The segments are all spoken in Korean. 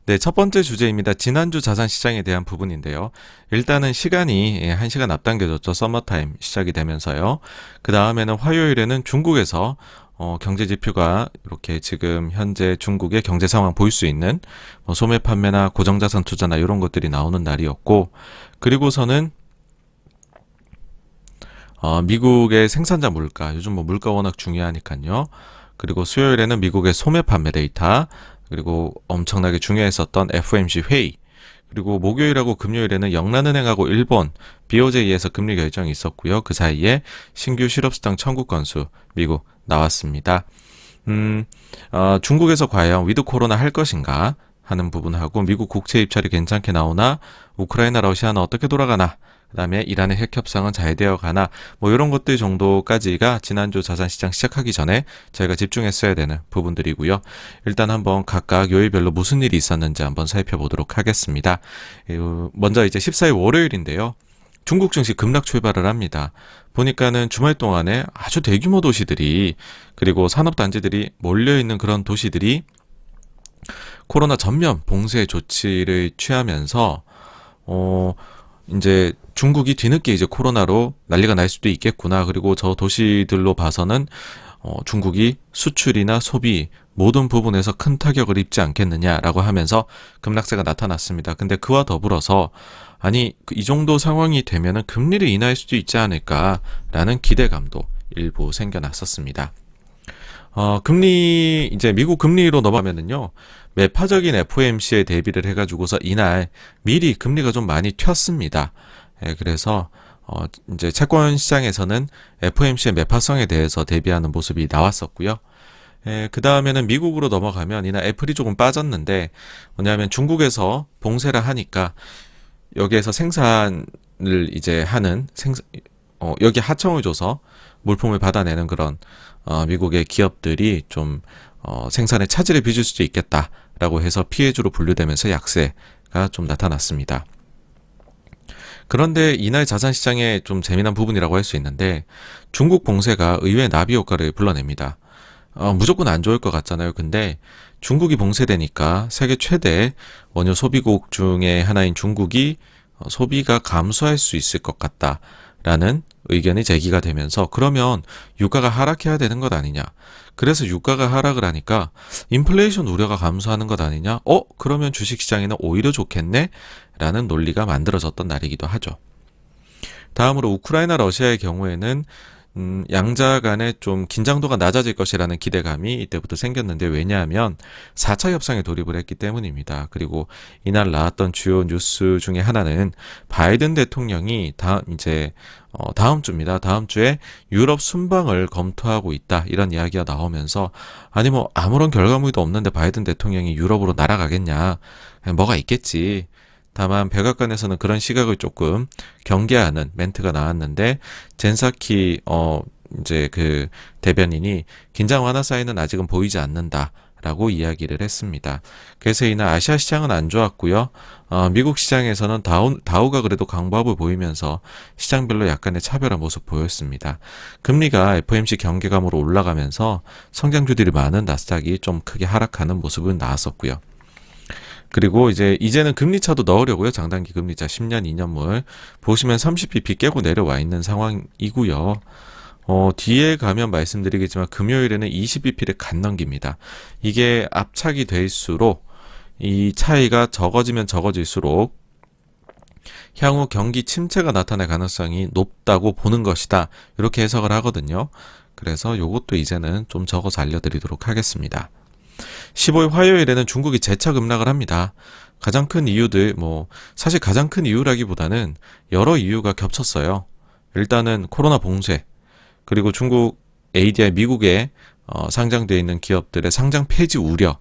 네, 첫 번째 주제입니다. 지난주 자산시장에 대한 부분인데요. 일단은 시간이 1시간 앞당겨졌죠. 서머타임 시작이 되면서요. 그 다음에는 화요일에는 중국에서 경제 지표가 이렇게 지금 현재 중국의 경제 상황 보일 수 있는 소매 판매나 고정자산 투자나 이런 것들이 나오는 날이었고, 그리고서는 미국의 생산자 물가, 요즘 뭐 물가 워낙 중요하니까요. 그리고 수요일에는 미국의 소매 판매 데이터, 그리고 엄청나게 중요했었던 FOMC 회의, 그리고 목요일하고 금요일에는 영란은행하고 일본 BOJ에서 금리 결정이 있었고요. 그 사이에 신규 실업수당 청구 건수 미국 나왔습니다. 중국에서 과연 위드 코로나 할 것인가 하는 부분하고 미국 국채 입찰이 괜찮게 나오나 우크라이나 러시아는 어떻게 돌아가나, 그 다음에 이란의 핵 협상은 잘 되어 가나, 뭐 이런 것들 정도까지가 지난주 자산시장 시작하기 전에 저희가 집중했어야 되는 부분들이고요. 일단 한번 각각 요일별로 무슨 일이 있었는지 한번 살펴보도록 하겠습니다. 먼저 이제 14일 월요일인데요. 중국 증시 급락 출발을 합니다. 보니까는 주말 동안에 아주 대규모 도시들이, 그리고 산업단지들이 몰려있는 그런 도시들이 코로나 전면 봉쇄 조치를 취하면서 이제 중국이 뒤늦게 이제 코로나로 난리가 날 수도 있겠구나. 그리고 저 도시들로 봐서는 중국이 수출이나 소비 모든 부분에서 큰 타격을 입지 않겠느냐라고 하면서 급락세가 나타났습니다. 근데 그와 더불어서 아니 이 정도 상황이 되면은 금리를 인하할 수도 있지 않을까라는 기대감도 일부 생겨났었습니다. 금리, 이제 미국 금리로 넘어가면은요, 매파적인 FOMC에 대비를 해가지고서 이날 미리 금리가 좀 많이 튀었습니다. 그래서, 이제 채권 시장에서는 FOMC의 매파성에 대해서 대비하는 모습이 나왔었고요. 그 다음에는 미국으로 넘어가면 이날 애플이 조금 빠졌는데, 뭐냐면 중국에서 봉쇄를 하니까 여기에서 생산을 이제 하는 여기 하청을 줘서 물품을 받아내는 그런 미국의 기업들이 좀 생산에 차질을 빚을 수도 있겠다라고 해서 피해주로 분류되면서 약세가 좀 나타났습니다. 그런데 이날 자산시장의 좀 재미난 부분이라고 할 수 있는데, 중국 봉쇄가 의외의 나비 효과를 불러냅니다. 무조건 안 좋을 것 같잖아요. 근데 중국이 봉쇄되니까 세계 최대 원유 소비국 중에 하나인 중국이 소비가 감소할 수 있을 것 같다라는 의견이 제기가 되면서, 그러면 유가가 하락해야 되는 것 아니냐. 그래서 유가가 하락을 하니까 인플레이션 우려가 감소하는 것 아니냐. 그러면 주식시장에는 오히려 좋겠네? 라는 논리가 만들어졌던 날이기도 하죠. 다음으로 우크라이나 러시아의 경우에는 양자 간에 좀 긴장도가 낮아질 것이라는 기대감이 이때부터 생겼는데, 왜냐하면 4차 협상에 돌입을 했기 때문입니다. 그리고 이날 나왔던 주요 뉴스 중에 하나는 바이든 대통령이 다음 주입니다. 다음 주에 유럽 순방을 검토하고 있다, 이런 이야기가 나오면서, 아니 뭐 아무런 결과물도 없는데 바이든 대통령이 유럽으로 날아가겠냐, 뭐가 있겠지. 다만 백악관에서는 그런 시각을 조금 경계하는 멘트가 나왔는데, 젠사키 이제 그 대변인이 긴장 완화 사인은 아직은 보이지 않는다라고 이야기를 했습니다. 그래서 이날 아시아 시장은 안 좋았고요. 미국 시장에서는 다우가 그래도 강보합을 보이면서 시장별로 약간의 차별한 모습 보였습니다. 금리가 FOMC 경계감으로 올라가면서 성장주들이 많은 나스닥이 좀 크게 하락하는 모습은 나왔었고요. 그리고 이제는 금리차도 넣으려고요. 장단기 금리차 10년 2년물 보시면 30bp 깨고 내려와 있는 상황이고요. 뒤에 가면 말씀드리겠지만 금요일에는 20bp를 간 넘깁니다. 이게 압착이 될수록 이 차이가 적어지면 적어질수록 향후 경기 침체가 나타날 가능성이 높다고 보는 것이다, 이렇게 해석을 하거든요. 그래서 요것도 이제는 좀 적어서 알려드리도록 하겠습니다. 15일 화요일에는 중국이 재차 급락을 합니다. 가장 큰 이유들, 사실 가장 큰 이유라기보다는 여러 이유가 겹쳤어요. 일단은 코로나 봉쇄, 그리고 중국 ADR 미국에 상장되어 있는 기업들의 상장 폐지 우려,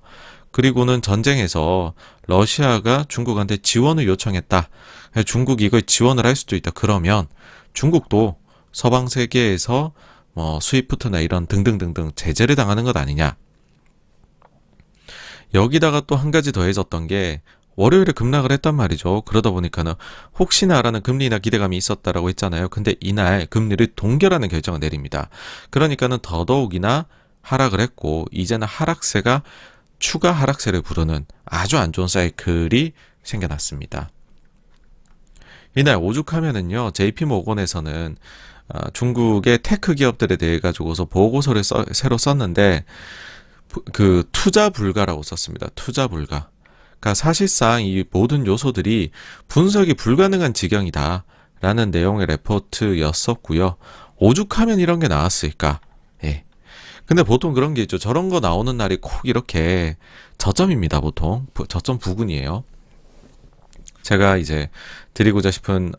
그리고는 전쟁에서 러시아가 중국한테 지원을 요청했다. 중국이 이걸 지원을 할 수도 있다. 그러면 중국도 서방 세계에서 스위프트나 이런 등등등등 제재를 당하는 것 아니냐. 여기다가 또 한 가지 더해졌던 게 월요일에 급락을 했단 말이죠. 그러다 보니까는 혹시나라는 금리 인하 기대감이 있었다라고 했잖아요. 근데 이날 금리를 동결하는 결정을 내립니다. 그러니까는 더더욱이나 하락을 했고, 이제는 하락세가 추가 하락세를 부르는 아주 안 좋은 사이클이 생겨났습니다. 이날 오죽하면은요, JP모건에서는 중국의 테크 기업들에 대해 가지고서 보고서를 새로 썼는데 그 투자 불가라고 썼습니다. 투자 불가. 그러니까 사실상 이 모든 요소들이 분석이 불가능한 지경이다라는 내용의 레포트였었고요. 오죽하면 이런 게 나왔을까? 예. 근데 보통 그런 게 있죠. 저런 거 나오는 날이 콕 이렇게 저점입니다. 보통 저점 부근이에요. 제가 이제 드리고자 싶은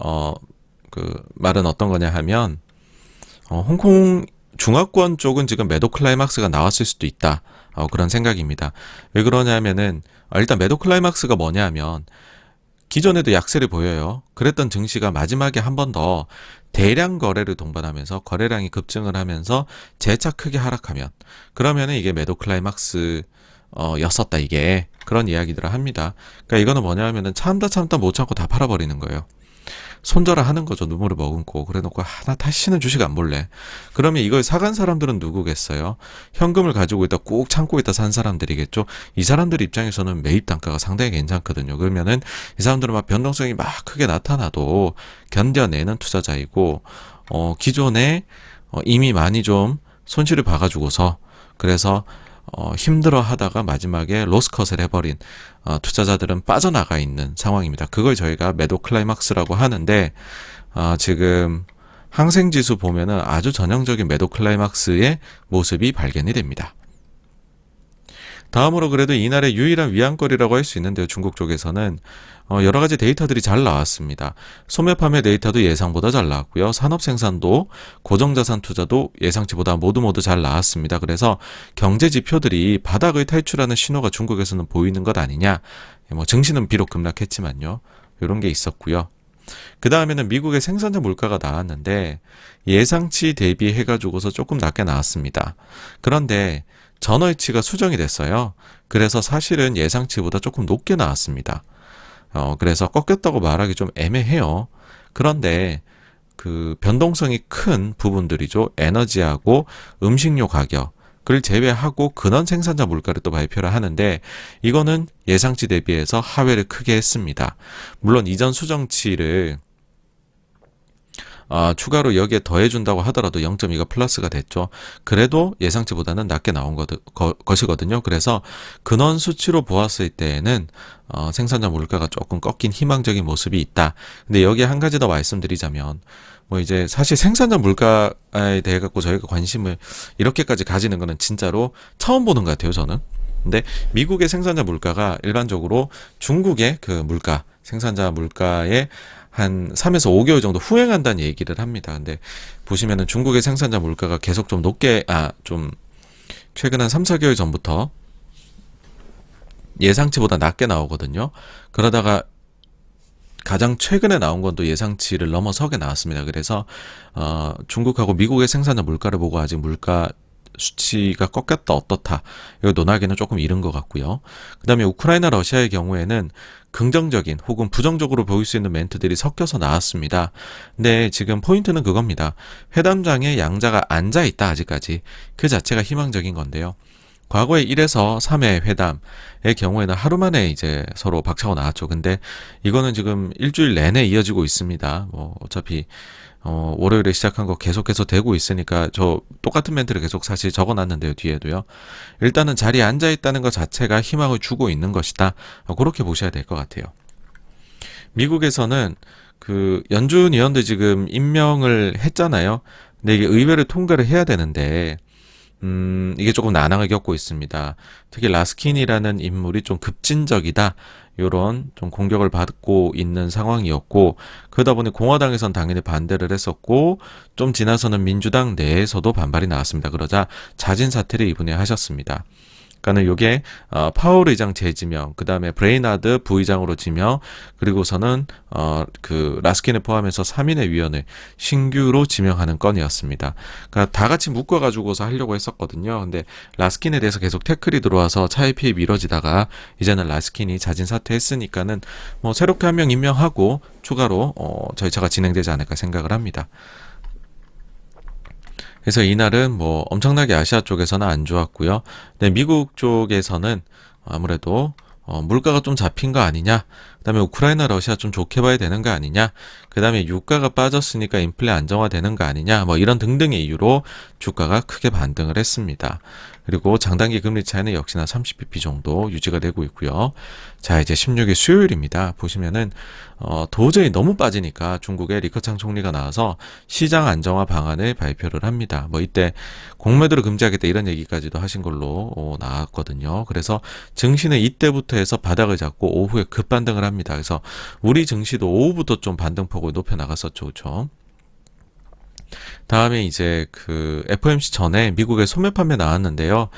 그 말은 어떤 거냐 하면 홍콩 중화권 쪽은 지금 매도 클라이막스가 나왔을 수도 있다. 그런 생각입니다. 왜 그러냐면은 일단 매도 클라이막스가 뭐냐면 기존에도 약세를 보여요. 그랬던 증시가 마지막에 한 번 더 대량 거래를 동반하면서 거래량이 급증을 하면서 재차 크게 하락하면 그러면은 이게 매도 클라이막스 였었다 이게 그런 이야기들을 합니다. 그러니까 이거는 뭐냐면은 참다 못 참고 다 팔아버리는 거예요. 손절을 하는 거죠. 눈물을 머금고. 그래놓고 하나 다시는 주식 안 볼래. 그러면 이걸 사간 사람들은 누구겠어요? 현금을 가지고 있다 꾹 참고 있다 산 사람들이겠죠. 이 사람들 입장에서는 매입 단가가 상당히 괜찮거든요. 그러면은 이 사람들은 막 변동성이 막 크게 나타나도 견뎌내는 투자자이고 기존에 이미 많이 좀 손실을 봐가지고서 그래서 힘들어 하다가 마지막에 로스컷을 해버린 투자자들은 빠져나가 있는 상황입니다. 그걸 저희가 매도 클라이막스라고 하는데 지금 항생지수 보면은 아주 전형적인 매도 클라이막스의 모습이 발견이 됩니다. 다음으로 그래도 이날의 유일한 위안거리라고 할 수 있는데요. 중국 쪽에서는 여러 가지 데이터들이 잘 나왔습니다. 소매 판매 데이터도 예상보다 잘 나왔고요. 산업 생산도 고정자산 투자도 예상치보다 모두 잘 나왔습니다. 그래서 경제 지표들이 바닥을 탈출하는 신호가 중국에서는 보이는 것 아니냐. 증시는 비록 급락했지만요. 이런 게 있었고요. 그 다음에는 미국의 생산자 물가가 나왔는데 예상치 대비해가지고서 조금 낮게 나왔습니다. 그런데 전월치가 수정이 됐어요. 그래서 사실은 예상치보다 조금 높게 나왔습니다. 그래서 꺾였다고 말하기 좀 애매해요. 그런데 그 변동성이 큰 부분들이죠. 에너지하고 음식료 가격을 제외하고 근원 생산자 물가를 또 발표를 하는데 이거는 예상치 대비해서 하회를 크게 했습니다. 물론 이전 수정치를 추가로 여기에 더해준다고 하더라도 0.2가 플러스가 됐죠. 그래도 예상치보다는 낮게 나온 것이거든요. 그래서 근원 수치로 보았을 때에는 생산자 물가가 조금 꺾인 희망적인 모습이 있다. 근데 여기에 한 가지 더 말씀드리자면 이제 사실 생산자 물가에 대해 갖고 저희가 관심을 이렇게까지 가지는 거는 진짜로 처음 보는 것 같아요. 저는. 근데 미국의 생산자 물가가 일반적으로 중국의 그 물가, 생산자 물가의 한 3에서 5개월 정도 후행한다는 얘기를 합니다. 근데 보시면은 중국의 생산자 물가가 계속 좀 높게, 좀 최근 한 3, 4개월 전부터 예상치보다 낮게 나오거든요. 그러다가 가장 최근에 나온 건 또 예상치를 넘어서게 나왔습니다. 그래서 중국하고 미국의 생산자 물가를 보고 아직 물가 수치가 꺾였다 어떻다 이거 논하기는 조금 이른 것 같고요. 그 다음에 우크라이나 러시아의 경우에는 긍정적인 혹은 부정적으로 보일 수 있는 멘트들이 섞여서 나왔습니다. 근데 지금 포인트는 그겁니다. 회담장에 양자가 앉아있다 아직까지 그 자체가 희망적인 건데요. 과거에 1에서 3회 회담의 경우에는 하루 만에 이제 서로 박차고 나왔죠. 근데 이거는 지금 일주일 내내 이어지고 있습니다. 어차피 월요일에 시작한 거 계속해서 되고 있으니까 저 똑같은 멘트를 계속 사실 적어놨는데요. 뒤에도요. 일단은 자리에 앉아있다는 것 자체가 희망을 주고 있는 것이다. 그렇게 보셔야 될 것 같아요. 미국에서는 그 연준 의원들 지금 임명을 했잖아요. 근데 이게 의회를 통과를 해야 되는데 이게 조금 난항을 겪고 있습니다. 특히 라스킨이라는 인물이 좀 급진적이다. 요런 좀 공격을 받고 있는 상황이었고 그러다 보니 공화당에선 당연히 반대를 했었고 좀 지나서는 민주당 내에서도 반발이 나왔습니다. 그러자 자진 사퇴를 이분이 하셨습니다. 그러니까는 요게 파월 의장 재지명, 그 다음에 브레이나드 부의장으로 지명, 그리고서는 그 라스킨을 포함해서 3인의 위원을 신규로 지명하는 건이었습니다. 그러니까 다 같이 묶어가지고서 하려고 했었거든요. 근데 라스킨에 대해서 계속 태클이 들어와서 차일피일 미뤄지다가 이제는 라스킨이 자진 사퇴했으니까는 새롭게 한 명 임명하고 추가로 절차가 진행되지 않을까 생각을 합니다. 그래서 이날은 엄청나게 아시아 쪽에서는 안 좋았고요. 네, 미국 쪽에서는 아무래도 물가가 좀 잡힌 거 아니냐, 그다음에 우크라이나 러시아 좀 좋게 봐야 되는 거 아니냐, 그다음에 유가가 빠졌으니까 인플레 안정화되는 거 아니냐, 뭐 이런 등등의 이유로 주가가 크게 반등을 했습니다. 그리고 장단기 금리 차이는 역시나 30bp 정도 유지가 되고 있고요. 자, 이제 16일 수요일입니다. 보시면은 도저히 너무 빠지니까 중국의 리커창 총리가 나와서 시장 안정화 방안을 발표를 합니다. 뭐 이때 공매도를 금지하겠다 이런 얘기까지도 하신 걸로 나왔거든요. 그래서 증시는 이때부터 해서 바닥을 잡고 오후에 급반등을 합니다. 그래서 우리 증시도 오후부터 좀 반등폭을 높여 나갔었죠. 그렇죠? 다음에 이제 그 FOMC 전에 미국의 소매 판매 나왔는데요.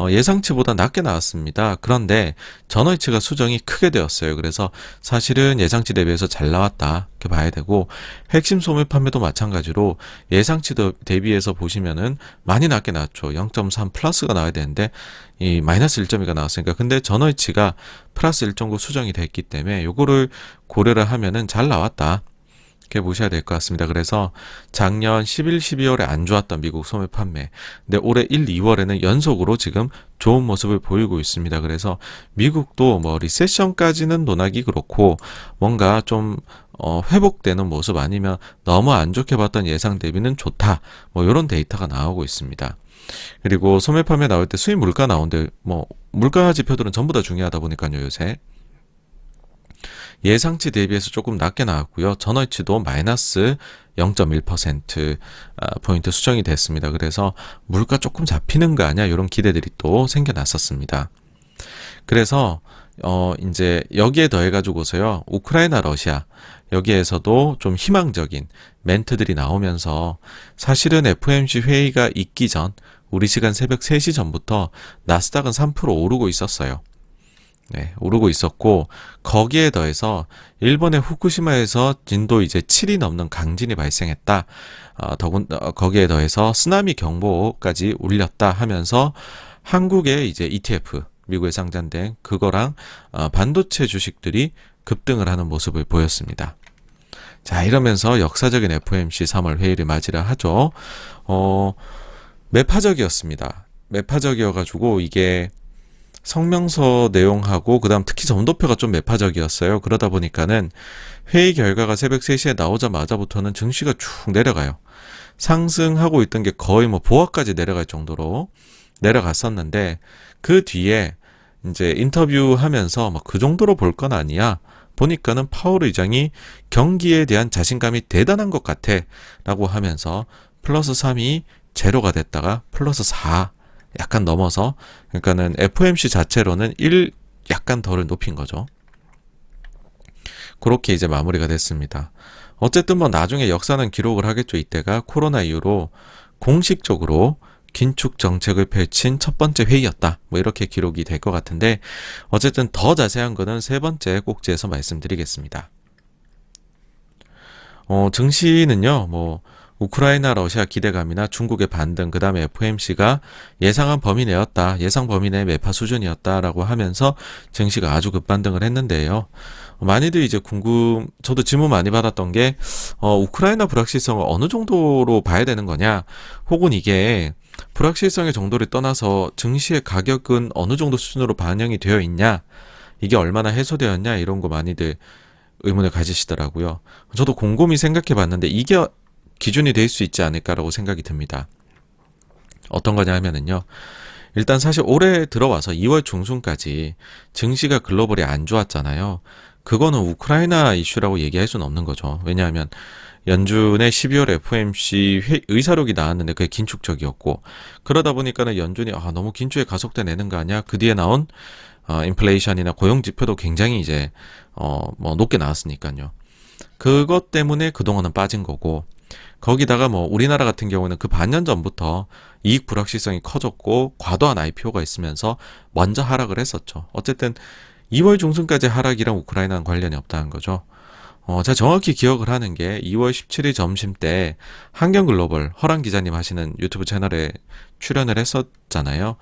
예상치보다 낮게 나왔습니다. 그런데 전월치가 수정이 크게 되었어요. 그래서 사실은 예상치 대비해서 잘 나왔다 이렇게 봐야 되고, 핵심 소매 판매도 마찬가지로 예상치 대비해서 보시면은 많이 낮게 나왔죠. 0.3 플러스가 나와야 되는데 이 마이너스 1.2가 나왔으니까, 근데 전월치가 플러스 1.9 수정이 됐기 때문에 요거를 고려를 하면은 잘 나왔다 이렇게 보셔야 될 것 같습니다. 그래서 작년 11, 12월에 안 좋았던 미국 소매 판매, 근데 올해 1, 2월에는 연속으로 지금 좋은 모습을 보이고 있습니다. 그래서 미국도 뭐 리세션까지는 논하기 그렇고 뭔가 좀 회복되는 모습 아니면 너무 안 좋게 봤던 예상 대비는 좋다, 뭐 이런 데이터가 나오고 있습니다. 그리고 소매 판매 나올 때 수입 물가 나오는데 뭐 물가 지표들은 전부 다 중요하다 보니까요, 요새 예상치 대비해서 조금 낮게 나왔고요. 전월치도 마이너스 0.1% 포인트 수정이 됐습니다. 그래서 물가 조금 잡히는 거 아니야, 이런 기대들이 또 생겨났었습니다. 그래서 이제 여기에 더해가지고서요, 우크라이나 러시아 여기에서도 좀 희망적인 멘트들이 나오면서 사실은 FOMC 회의가 있기 전 우리 시간 새벽 3시 전부터 나스닥은 3% 오르고 있었어요. 네, 오르고 있었고, 거기에 더해서 일본의 후쿠시마에서 진도 이제 7이 넘는 강진이 발생했다. 거기에 더해서 쓰나미 경보까지 울렸다 하면서 한국의 이제 ETF, 미국에 상장된 그거랑 반도체 주식들이 급등을 하는 모습을 보였습니다. 자, 이러면서 역사적인 FOMC 3월 회의를 맞이를 하죠. 매파적이었습니다. 매파적이어가지고 이게 성명서 내용하고 그다음 특히 점도표가 좀 매파적이었어요. 그러다 보니까는 회의 결과가 새벽 3시에 나오자마자부터는 증시가 쭉 내려가요. 상승하고 있던 게 거의 뭐 보합까지 내려갈 정도로 내려갔었는데, 그 뒤에 이제 인터뷰하면서 막 그 정도로 볼 건 아니야, 보니까는 파월 의장이 경기에 대한 자신감이 대단한 것 같아 라고 하면서 플러스 3이 제로가 됐다가 플러스 4 약간 넘어서, 그러니까는 FOMC 자체로는 1 약간 덜을 높인 거죠. 그렇게 이제 마무리가 됐습니다. 어쨌든 뭐 나중에 역사는 기록을 하겠죠. 이때가 코로나 이후로 공식적으로 긴축 정책을 펼친 첫 번째 회의였다, 뭐 이렇게 기록이 될 것 같은데, 어쨌든 더 자세한 거는 세 번째 꼭지에서 말씀드리겠습니다. 증시는요, 뭐 우크라이나 러시아 기대감이나 중국의 반등, 그 다음에 FOMC가 예상한 범위 내였다, 예상 범위 내 매파 수준이었다라고 하면서 증시가 아주 급반등을 했는데요. 많이들 이제 저도 질문 많이 받았던 게 우크라이나 불확실성을 어느 정도로 봐야 되는 거냐, 혹은 이게 불확실성의 정도를 떠나서 증시의 가격은 어느 정도 수준으로 반영이 되어 있냐, 이게 얼마나 해소되었냐, 이런 거 많이들 의문을 가지시더라고요. 저도 곰곰이 생각해 봤는데 이게 기준이 될 수 있지 않을까라고 생각이 듭니다. 어떤 거냐 하면은요, 일단 사실 올해 들어와서 2월 중순까지 증시가 글로벌이 안 좋았잖아요. 그거는 우크라이나 이슈라고 얘기할 수는 없는 거죠. 왜냐하면 연준의 12월 FOMC 의사록이 나왔는데 그게 긴축적이었고, 그러다 보니까는 연준이 너무 긴축에 가속돼 내는 거 아니야, 그 뒤에 나온 인플레이션이나 고용 지표도 굉장히 이제 뭐 높게 나왔으니까요. 그것 때문에 그동안은 빠진 거고, 거기다가 뭐 우리나라 같은 경우는 그 반년 전부터 이익 불확실성이 커졌고 과도한 IPO가 있으면서 먼저 하락을 했었죠. 어쨌든 2월 중순까지 하락이랑 우크라이나는 관련이 없다는 거죠. 제가 정확히 기억을 하는 게 2월 17일 점심 때 한경글로벌 허랑 기자님 하시는 유튜브 채널에 출연을 했었잖아요.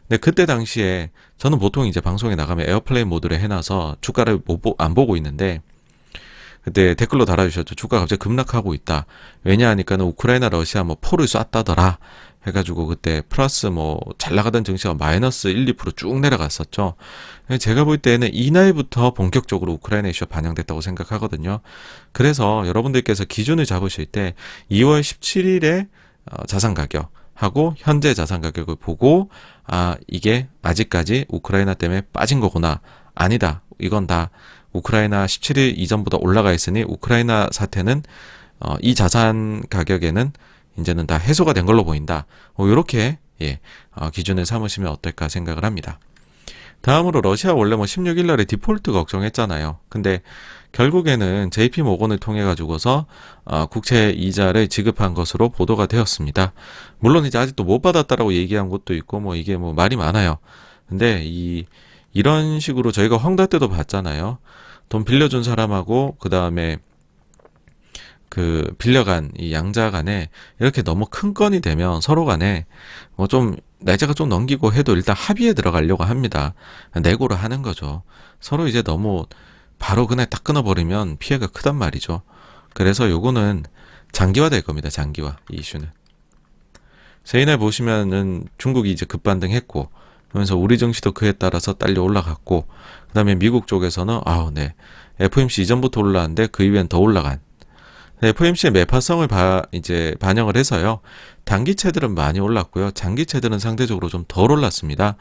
근데 그때 당시에 저는 보통 이제 방송에 나가면 에어플레인 모드를 해놔서 주가를 안 보고 있는데, 그때 댓글로 달아주셨죠. 주가 갑자기 급락하고 있다. 왜냐 하니까는 우크라이나 러시아 뭐 포를 쐈다더라 해가지고 그때 플러스 뭐 잘 나가던 증시가 마이너스 1, 2%쭉 내려갔었죠. 제가 볼 때는 이날부터 본격적으로 우크라이나 이슈가 반영됐다고 생각하거든요. 그래서 여러분들께서 기준을 잡으실 때 2월 17일에 자산 가격하고 현재 자산 가격을 보고 이게 아직까지 우크라이나 때문에 빠진 거구나. 아니다. 이건 다 우크라이나 17일 이전보다 올라가 있으니 우크라이나 사태는 이 자산 가격에는 이제는 다 해소가 된 걸로 보인다. 이렇게 기준을 삼으시면 어떨까 생각을 합니다. 다음으로 러시아 원래 뭐 16일 날에 디폴트 걱정했잖아요. 근데 결국에는 JP 모건을 통해 가지고서 국채 이자를 지급한 것으로 보도가 되었습니다. 물론 이제 아직도 못 받았다라고 얘기한 곳도 있고 뭐 이게 뭐 말이 많아요. 근데 이런 식으로 저희가 황달 때도 봤잖아요. 돈 빌려준 사람하고 그 다음에 그 빌려간 이 양자 간에 이렇게 너무 큰 건이 되면 서로 간에 뭐 좀 날짜가 좀 넘기고 해도 일단 합의에 들어가려고 합니다. 내고를 하는 거죠. 서로 이제 너무 바로 그날 딱 끊어버리면 피해가 크단 말이죠. 그래서 요거는 장기화 될 겁니다. 장기화 이 이슈는. 세이날 보시면은 중국이 이제 급반등했고 그러면서 우리 증시도 그에 따라서 딸려 올라갔고 그 다음에 미국 쪽에서는 FOMC 이전부터 올라왔는데 그 이후엔 더 올라간 FOMC의 매파성을 이제 반영을 해서요. 단기채들은 많이 올랐고요. 장기채들은 상대적으로 좀 덜 올랐습니다.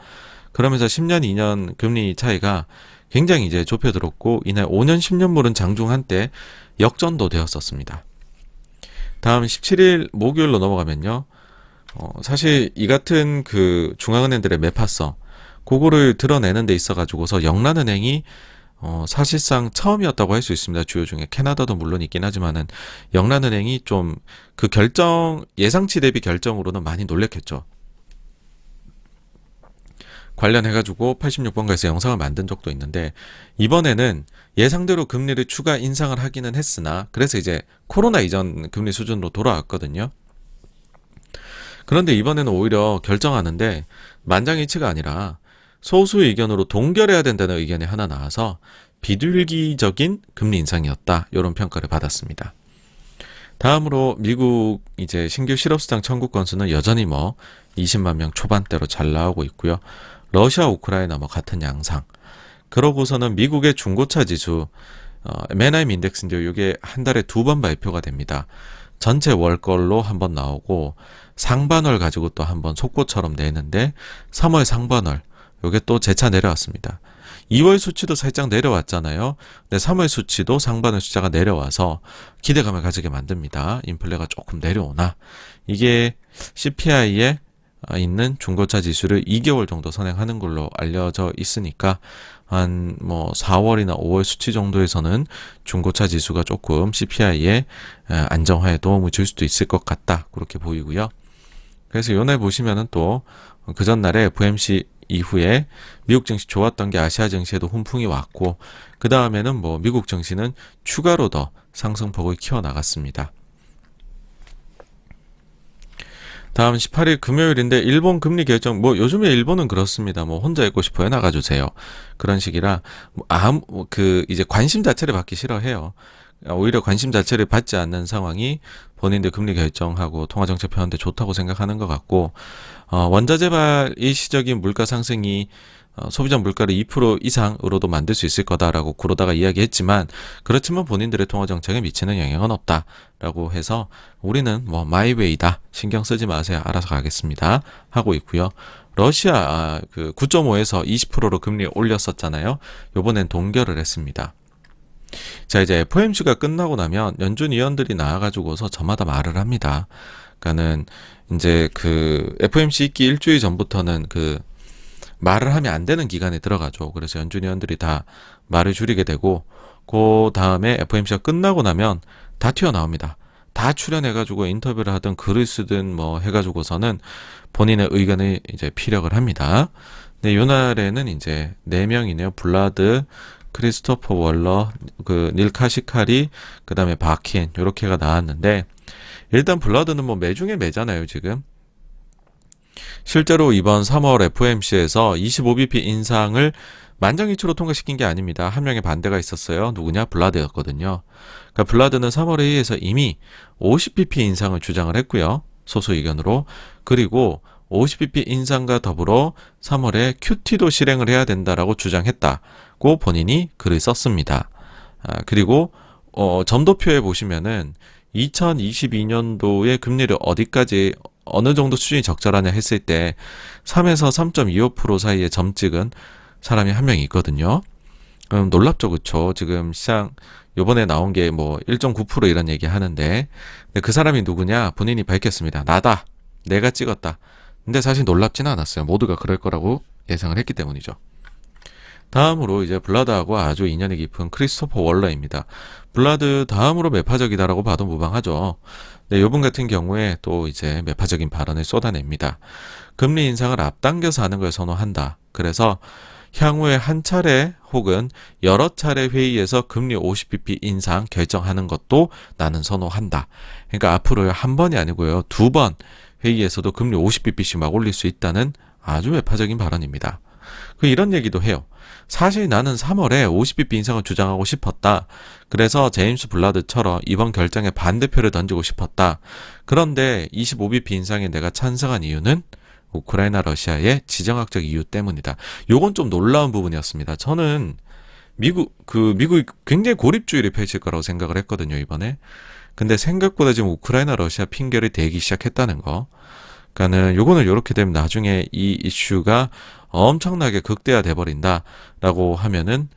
그러면서 10년, 2년 금리 차이가 굉장히 이제 좁혀들었고 이날 5년, 10년물은 장중 한때 역전도 되었었습니다. 다음 17일 목요일로 넘어가면요. 사실 이 같은 그 중앙은행들의 매파성 그거를 드러내는 데 있어 가지고서 영란은행이 사실상 처음이었다고 할 수 있습니다. 주요 중에 캐나다도 물론 있긴 하지만은 영란은행이 좀 그 결정 예상치 대비 결정으로는 많이 놀랬겠죠. 관련해가지고 86번가에서 영상을 만든 적도 있는데 이번에는 예상대로 금리를 추가 인상을 하기는 했으나 그래서 이제 코로나 이전 금리 수준으로 돌아왔거든요. 그런데 이번에는 오히려 결정하는데 만장일치가 아니라 소수의 의견으로 동결해야 된다는 의견이 하나 나와서 비둘기적인 금리 인상이었다. 이런 평가를 받았습니다. 다음으로 미국 이제 신규 실업수당 청구 건수는 여전히 뭐 20만 명 초반대로 잘 나오고 있고요. 러시아, 우크라이나 뭐 같은 양상. 그러고서는 미국의 중고차 지수 맨하임 인덱스인데요. 이게 한 달에 2번 발표가 됩니다. 전체 월걸로 한번 나오고 상반월 가지고 또 한번 속보처럼 내는데 3월 상반월 요게 또 재차 내려왔습니다. 2월 수치도 살짝 내려왔잖아요. 근데 3월 수치도 상반월 숫자가 내려와서 기대감을 가지게 만듭니다. 인플레가 조금 내려오나 이게 CPI에 있는 중고차 지수를 2개월 정도 선행하는 걸로 알려져 있으니까 한 뭐 4월이나 5월 수치 정도에서는 중고차 지수가 조금 CPI의 안정화에 도움을 줄 수도 있을 것 같다. 그렇게 보이고요. 그래서 요날 보시면은 또 그 전날에 FOMC 이후에 미국 증시 좋았던 게 아시아 증시에도 훈풍이 왔고 그 다음에는 뭐 미국 증시는 추가로 더 상승폭을 키워나갔습니다. 다음 18일 금요일인데 일본 금리 결정 뭐 요즘에 일본은 그렇습니다. 뭐 혼자 있고 싶어요 나가주세요. 그런 식이라 이제 관심 자체를 받기 싫어해요. 오히려 관심 자체를 받지 않는 상황이 본인들 금리 결정하고 통화정책 펴는데 좋다고 생각하는 것 같고 원자재발 일시적인 물가 상승이 소비자 물가를 2% 이상으로도 만들 수 있을 거다라고 그러다가 이야기했지만 그렇지만 본인들의 통화정책에 미치는 영향은 없다라고 해서 우리는 뭐 마이웨이다 신경 쓰지 마세요 알아서 가겠습니다 하고 있고요. 러시아 9.5에서 20%로 금리 올렸었잖아요. 요번엔 동결을 했습니다. 자 이제 FOMC가 끝나고 나면 연준 위원들이 나와가지고서 저마다 말을 합니다. 그러니까는 이제 그 FOMC 있기 일주일 전부터는 그 말을 하면 안 되는 기간에 들어가죠. 그래서 연준 위원들이 다 말을 줄이게 되고 그 다음에 FOMC가 끝나고 나면 다 튀어나옵니다. 다 출연해가지고 인터뷰를 하든 글을 쓰든 뭐 해가지고서는 본인의 의견을 이제 피력을 합니다. 근데 요날에는 이제 4명이네요. 블라드, 크리스토퍼 월러, 닐 카시카리, 그 다음에 바킨, 요렇게가 나왔는데, 일단 블라드는 뭐 매중에 매잖아요, 지금. 실제로 이번 3월 FOMC에서 25bp 인상을 만장일치로 통과시킨 게 아닙니다. 한 명의 반대가 있었어요. 누구냐? 블라드였거든요. 그러니까 블라드는 3월 회의에서 이미 50bp 인상을 주장을 했고요. 소수 의견으로. 그리고 50bp 인상과 더불어 3월에 QT도 실행을 해야 된다라고 주장했다고 본인이 글을 썼습니다. 그리고 점도표에 보시면은 2022년도에 금리를 어디까지 어느 정도 수준이 적절하냐 했을 때 3에서 3.25% 사이에 점 찍은 사람이 한 명 있거든요. 놀랍죠, 그쵸? 지금 시장 요번에 나온 게 뭐 1.9% 이런 얘기 하는데, 근데 그 사람이 누구냐? 본인이 밝혔습니다. 나다. 내가 찍었다. 근데 사실 놀랍지는 않았어요. 모두가 그럴 거라고 예상을 했기 때문이죠. 다음으로 이제 블라드하고 아주 인연이 깊은 크리스토퍼 월러입니다. 블라드 다음으로 매파적이다라고 봐도 무방하죠. 네, 요분 같은 경우에 또 이제 매파적인 발언을 쏟아냅니다. 금리 인상을 앞당겨서 하는 걸 선호한다. 그래서 향후에 한 차례 혹은 여러 차례 회의에서 금리 50bp 인상 결정하는 것도 나는 선호한다. 그러니까 앞으로 한 번이 아니고요. 2번 회의에서도 금리 50bp씩 막 올릴 수 있다는 아주 매파적인 발언입니다. 이런 얘기도 해요. 사실 나는 3월에 50bp 인상을 주장하고 싶었다. 그래서 제임스 블라드처럼 이번 결정에 반대표를 던지고 싶었다. 그런데 25bp 인상에 내가 찬성한 이유는 우크라이나 러시아의 지정학적 이유 때문이다. 요건 좀 놀라운 부분이었습니다. 저는 미국이 굉장히 고립주의를 펼칠 거라고 생각을 했거든요, 이번에. 근데 생각보다 지금 우크라이나 러시아 핑계를 대기 시작했다는 거. 그러니까는 요거는 요렇게 되면 나중에 이 이슈가 엄청나게 극대화돼 버린다라고 하면은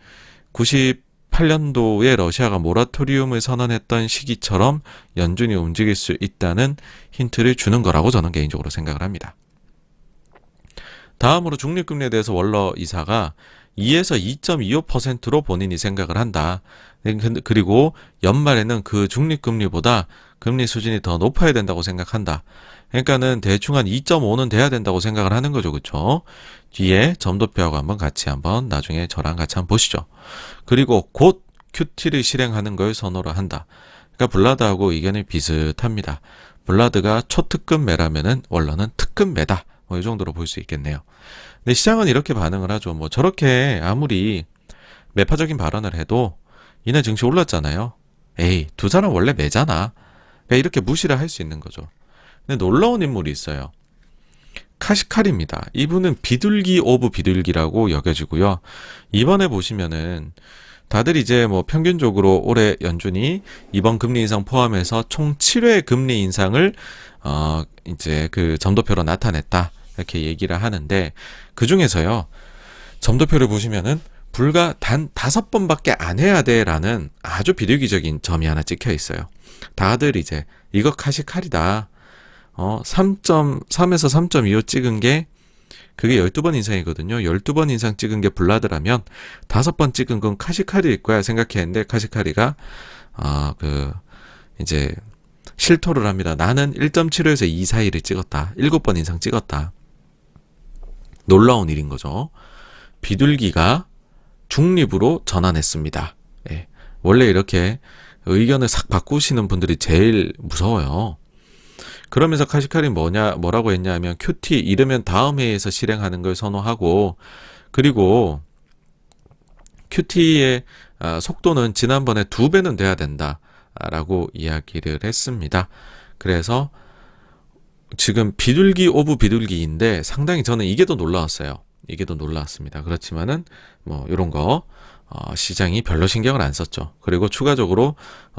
98년도에 러시아가 모라토리움을 선언했던 시기처럼 연준이 움직일 수 있다는 힌트를 주는 거라고 저는 개인적으로 생각을 합니다. 다음으로 중립금리에 대해서 월러 이사가 2에서 2.25%로 본인이 생각을 한다. 그리고 연말에는 그 중립금리보다 금리 수준이 더 높아야 된다고 생각한다. 그러니까는 대충 한 2.5는 돼야 된다고 생각을 하는 거죠. 그렇죠? 뒤에 점도표하고 한번 나중에 저랑 같이 한번 보시죠. 그리고 곧 QT를 실행하는 걸 선호를 한다. 그러니까 블라드하고 의견이 비슷합니다. 블라드가 초특급 매라면은 월러는 특급 매다. 뭐 이 정도로 볼 수 있겠네요. 근데 시장은 이렇게 반응을 하죠. 뭐 저렇게 아무리 매파적인 발언을 해도 이날 증시 올랐잖아요. 에이, 두 사람 원래 매잖아. 그러니까 이렇게 무시를 할 수 있는 거죠. 근데 놀라운 인물이 있어요. 카시칼입니다. 이분은 비둘기 오브 비둘기라고 여겨지고요. 이번에 보시면은 다들 이제 뭐 평균적으로 올해 연준이 이번 금리 인상 포함해서 총 7회 금리 인상을 이제 그 점도표로 나타냈다. 이렇게 얘기를 하는데 그 중에서요. 점도표를 보시면은 불과 단 5번밖에 안 해야 돼라는 아주 비둘기적인 점이 하나 찍혀 있어요. 다들 이제 이거 카시칼이다. 3.3에서 3.25 찍은 게 그게 12번 인상이거든요. 12번 인상 찍은 게 블라드라면 5번 찍은 건 카시칼일 거야 생각했는데 카시칼이가 이제 실토를 합니다. 나는 1.75에서 2 사이를 찍었다. 7번 인상 찍었다. 놀라운 일인 거죠. 비둘기가 중립으로 전환했습니다. 예. 원래 이렇게 의견을 싹 바꾸시는 분들이 제일 무서워요. 그러면서 카시칼이 뭐라고 했냐면 QT 이르면 다음 회의에서 실행하는 걸 선호하고 그리고 QT의 속도는 지난번에 2배는 돼야 된다라고 이야기를 했습니다. 그래서 지금 비둘기 오브 비둘기인데 상당히 저는 이게 더 놀라웠어요. 이게 더 놀라웠습니다. 그렇지만은 뭐 이런 거 시장이 별로 신경을 안 썼죠. 그리고 추가적으로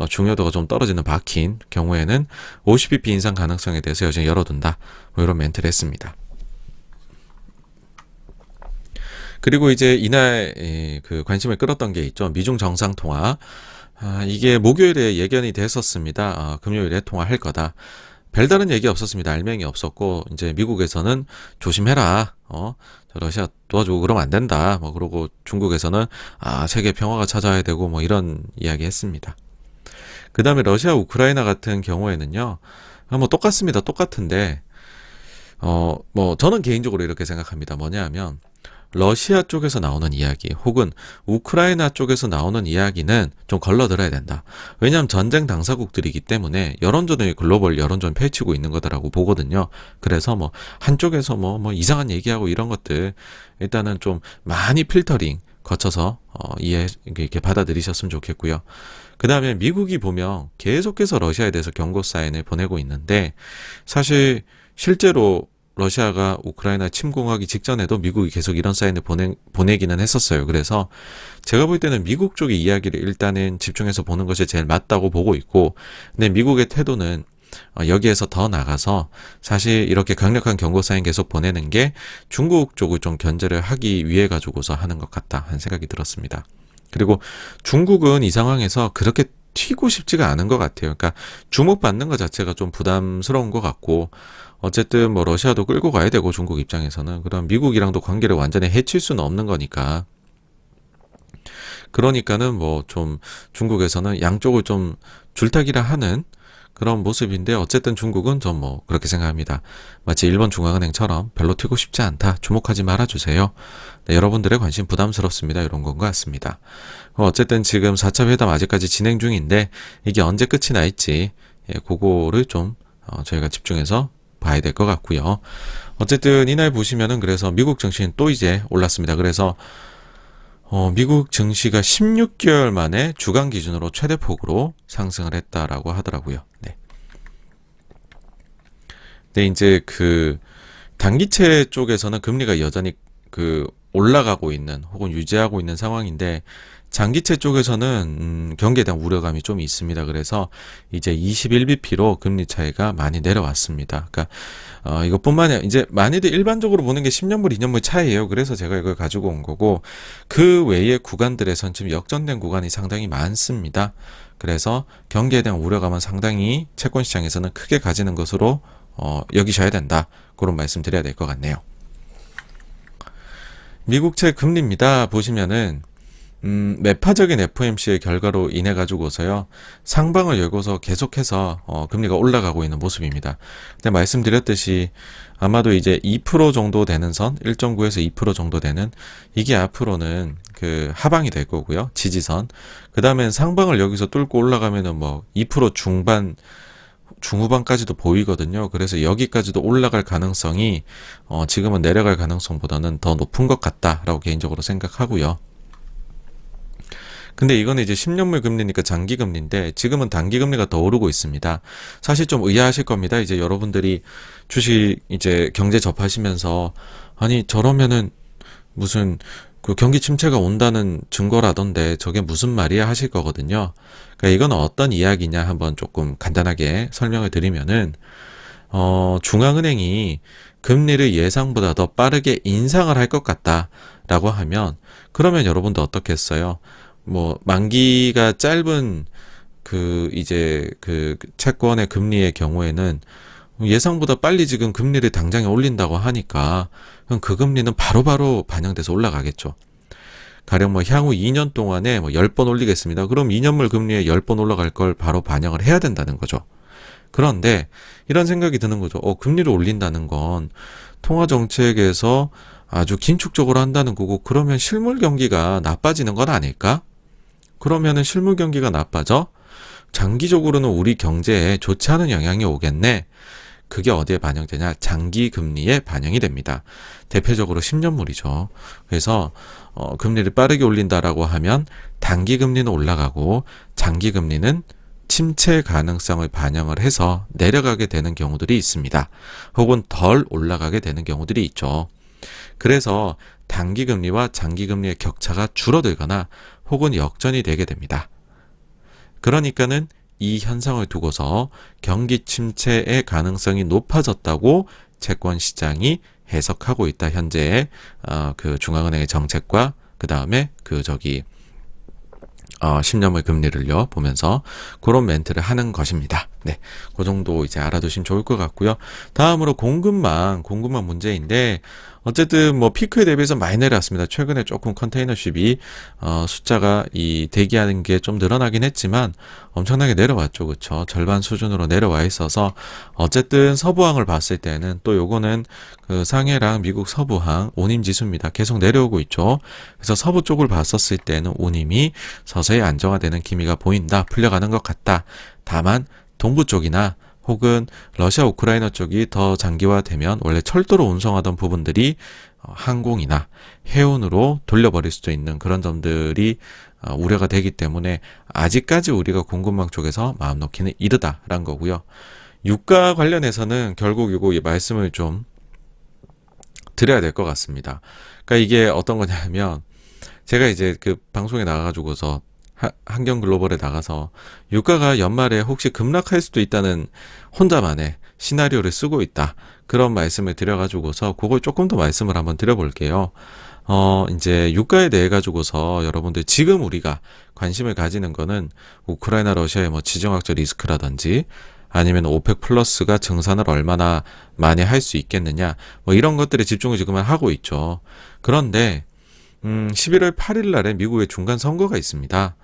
중요도가 좀 떨어지는 박힌 경우에는 50bp 인상 가능성에 대해서 여전히 열어둔다. 뭐 이런 멘트를 했습니다. 그리고 이제 이날 그 관심을 끌었던 게 있죠. 미중 정상통화. 이게 목요일에 예견이 됐었습니다. 금요일에 통화할 거다. 별다른 얘기 없었습니다. 알맹이 없었고 이제 미국에서는 조심해라. 저 러시아 도와주고 그러면 안 된다. 뭐 그러고 중국에서는 세계 평화가 찾아야 되고 뭐 이런 이야기 했습니다. 그다음에 러시아 우크라이나 같은 경우에는요. 뭐 똑같습니다. 똑같은데 뭐 저는 개인적으로 이렇게 생각합니다. 뭐냐 하면 러시아 쪽에서 나오는 이야기 혹은 우크라이나 쪽에서 나오는 이야기는 좀 걸러들어야 된다. 왜냐하면 전쟁 당사국들이기 때문에 여론전을 글로벌 여론전 펼치고 있는 거다라고 보거든요. 그래서 뭐 한쪽에서 뭐 이상한 얘기하고 이런 것들 일단은 좀 많이 필터링 거쳐서 이렇게 받아들이셨으면 좋겠고요. 그 다음에 미국이 보면 계속해서 러시아에 대해서 경고 사인을 보내고 있는데, 사실 실제로 러시아가 우크라이나 침공하기 직전에도 미국이 계속 이런 사인을 보내기는 했었어요. 그래서 제가 볼 때는 미국 쪽의 이야기를 일단은 집중해서 보는 것이 제일 맞다고 보고 있고, 근데 미국의 태도는 여기에서 더 나가서 사실 이렇게 강력한 경고 사인 계속 보내는 게 중국 쪽을 좀 견제를 하기 위해 가지고서 하는 것 같다 하는 생각이 들었습니다. 그리고 중국은 이 상황에서 그렇게 튀고 싶지가 않은 것 같아요. 그러니까 주목받는 것 자체가 좀 부담스러운 것 같고, 어쨌든 뭐 러시아도 끌고 가야 되고 중국 입장에서는, 그럼 미국이랑도 관계를 완전히 해칠 수는 없는 거니까. 그러니까는 뭐 좀 중국에서는 양쪽을 좀 줄타기라 하는 그런 모습인데, 어쨌든 중국은 좀 뭐 그렇게 생각합니다. 마치 일본 중앙은행처럼 별로 튀고 싶지 않다, 주목하지 말아주세요. 네, 여러분들의 관심 부담스럽습니다, 이런 건 것 같습니다. 어쨌든 지금 4차 회담 아직까지 진행 중인데 이게 언제 끝이 날지, 그거를 좀 저희가 집중해서 봐야 될 것 같고요. 어쨌든 이날 보시면은 그래서 미국 증시는 또 이제 올랐습니다. 그래서 미국 증시가 16개월 만에 주간 기준으로 최대폭으로 상승을 했다라고 하더라고요. 네. 근데 이제 그 단기채 쪽에서는 금리가 여전히 올라가고 있는 혹은 유지하고 있는 상황인데, 장기채 쪽에서는 경기에 대한 우려감이 좀 있습니다. 그래서 이제 21bp로 금리 차이가 많이 내려왔습니다. 그러니까 이것뿐만이 아니라 이제 많이들 일반적으로 보는 게 10년물, 2년물 차이예요. 그래서 제가 이걸 가지고 온 거고, 그 외의 구간들에선 지금 역전된 구간이 상당히 많습니다. 그래서 경기에 대한 우려감은 상당히 채권 시장에서는 크게 가지는 것으로 여기셔야 된다, 그런 말씀 드려야 될 것 같네요. 미국채 금리입니다. 보시면은 매파적인 FOMC의 결과로 인해 가지고서요, 상방을 열고서 계속해서 금리가 올라가고 있는 모습입니다. 근데 말씀드렸듯이 아마도 이제 2% 정도 되는 선, 1.9에서 2% 정도 되는, 이게 앞으로는 그 하방이 될 거고요, 지지선. 그 다음엔 상방을 여기서 뚫고 올라가면은 뭐 2% 중반, 중후반까지도 보이거든요. 그래서 여기까지도 올라갈 가능성이 지금은 내려갈 가능성보다는 더 높은 것 같다라고 개인적으로 생각하고요. 근데 이거는 이제 10년물 금리니까 장기 금리인데, 지금은 단기 금리가 더 오르고 있습니다. 사실 좀 의아하실 겁니다. 이제 여러분들이 주식 이제 경제 접하시면서, 아니 저러면은 무슨 그 경기 침체가 온다는 증거라던데 저게 무슨 말이야 하실 거거든요. 그러니까 이건 어떤 이야기냐 한번 조금 간단하게 설명을 드리면은, 중앙은행이 금리를 예상보다 더 빠르게 인상을 할 것 같다라고 하면, 그러면 여러분도 어떻겠어요? 뭐 만기가 짧은 이제 채권의 금리의 경우에는 예상보다 빨리 지금 금리를 당장에 올린다고 하니까 그럼 그 금리는 바로바로 반영돼서 올라가겠죠. 가령 뭐 향후 2년 동안에 뭐 10번 올리겠습니다. 그럼 2년물 금리에 10번 올라갈 걸 바로 반영을 해야 된다는 거죠. 그런데 이런 생각이 드는 거죠. 금리를 올린다는 건 통화 정책에서 아주 긴축적으로 한다는 거고, 그러면 실물 경기가 나빠지는 건 아닐까? 그러면은 실물 경기가 나빠져? 장기적으로는 우리 경제에 좋지 않은 영향이 오겠네. 그게 어디에 반영되냐? 장기 금리에 반영이 됩니다. 대표적으로 10년물이죠. 그래서 금리를 빠르게 올린다라고 하면 단기 금리는 올라가고 장기 금리는 침체 가능성을 반영을 해서 내려가게 되는 경우들이 있습니다. 혹은 덜 올라가게 되는 경우들이 있죠. 그래서 단기 금리와 장기 금리의 격차가 줄어들거나 혹은 역전이 되게 됩니다. 그러니까는 이 현상을 두고서 경기 침체의 가능성이 높아졌다고 채권 시장이 해석하고 있다. 현재의 그 중앙은행의 정책과 그 다음에 10년물 금리를요 보면서 그런 멘트를 하는 것입니다. 네, 그 정도 이제 알아두시면 좋을 것 같고요. 다음으로 공급망 문제인데, 어쨌든 뭐 피크에 대비해서 많이 내려왔습니다. 최근에 조금 컨테이너십이 숫자가 대기하는 게 좀 늘어나긴 했지만 엄청나게 내려왔죠, 그렇죠? 절반 수준으로 내려와 있어서 어쨌든 서부항을 봤을 때는 또 요거는 그 상해랑 미국 서부항 운임 지수입니다. 계속 내려오고 있죠. 그래서 서부 쪽을 봤었을 때는 운임이 서서히 안정화되는 기미가 보인다, 풀려가는 것 같다. 다만 동부 쪽이나 혹은 러시아 우크라이나 쪽이 더 장기화되면 원래 철도로 운송하던 부분들이 항공이나 해운으로 돌려버릴 수도 있는 그런 점들이 우려가 되기 때문에 아직까지 우리가 공급망 쪽에서 마음 놓기는 이르다라는 거고요. 유가 관련해서는 결국 이거 말씀을 좀 드려야 될 것 같습니다. 그러니까 이게 어떤 거냐면 제가 이제 그 방송에 나가가지고서 한경 글로벌에 나가서 유가가 연말에 혹시 급락할 수도 있다는 혼자만의 시나리오를 쓰고 있다. 그런 말씀을 드려가지고서 그걸 조금 더 말씀을 한번 드려볼게요. 이제 유가에 대해 가지고서 여러분들 지금 우리가 관심을 가지는 거는 우크라이나 러시아의 뭐 지정학적 리스크라든지 아니면 오펙 플러스가 증산을 얼마나 많이 할 수 있겠느냐 뭐 이런 것들에 집중을 지금 하고 있죠. 그런데 11월 8일 날에 미국의 중간 선거가 있습니다.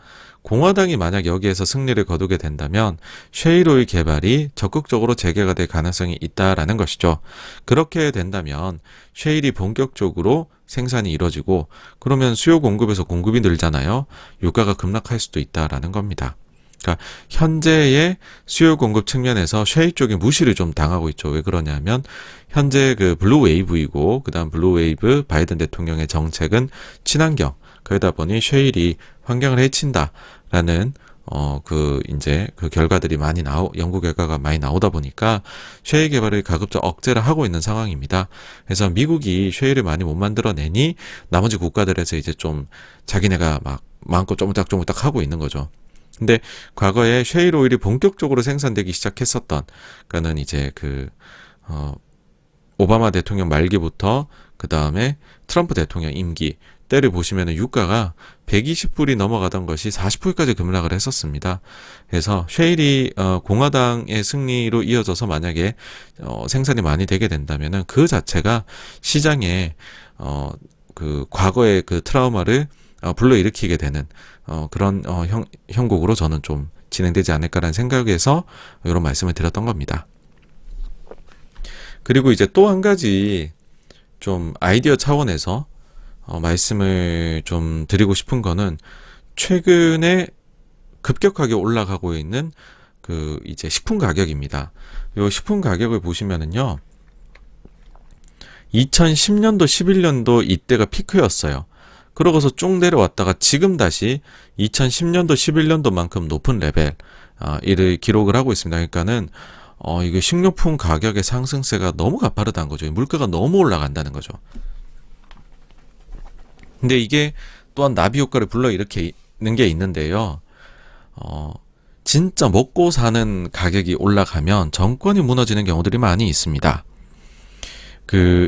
공화당이 만약 여기에서 승리를 거두게 된다면 셰일오일 개발이 적극적으로 재개가 될 가능성이 있다라는 것이죠. 그렇게 된다면 셰일이 본격적으로 생산이 이루어지고 그러면 수요 공급에서 공급이 늘잖아요. 유가가 급락할 수도 있다라는 겁니다. 그러니까 현재의 수요 공급 측면에서 셰일 쪽이 무시를 좀 당하고 있죠. 왜 그러냐면 현재 그 블루 웨이브이고 그다음 블루 웨이브 바이든 대통령의 정책은 친환경. 그러다 보니 셰일이 환경을 해친다라는 이제 그 결과들이 많이 연구 결과가 많이 나오다 보니까 셰일 개발을 가급적 억제를 하고 있는 상황입니다. 그래서 미국이 셰일을 많이 못 만들어내니 나머지 국가들에서 이제 좀 자기네가 막 마음껏 쪼물딱쪼물딱 하고 있는 거죠. 근데 과거에 셰일 오일이 본격적으로 생산되기 시작했었던, 그러니까는 이제 오바마 대통령 말기부터 그 다음에 트럼프 대통령 임기 때를 보시면은 유가가 120불이 넘어가던 것이 40불까지 급락을 했었습니다. 그래서 셰일이 공화당의 승리로 이어져서 만약에 생산이 많이 되게 된다면은 그 자체가 시장에 그 과거의 그 트라우마를 불러일으키게 되는 그런 형국으로 저는 좀 진행되지 않을까라는 생각에서 이런 말씀을 드렸던 겁니다. 그리고 이제 또 한 가지 좀 아이디어 차원에서 말씀을 좀 드리고 싶은 거는 최근에 급격하게 올라가고 있는 그 이제 식품 가격입니다. 이 식품 가격을 보시면은요, 2010년도, 11년도 이때가 피크였어요. 그러고서 쭉 내려왔다가 지금 다시 2010년도, 11년도만큼 높은 레벨, 이를 기록을 하고 있습니다. 그러니까는, 이게 식료품 가격의 상승세가 너무 가파르다는 거죠. 물가가 너무 올라간다는 거죠. 근데 이게 또한 나비 효과를 불러일으키는 게 있는데요. 진짜 먹고 사는 가격이 올라가면 정권이 무너지는 경우들이 많이 있습니다.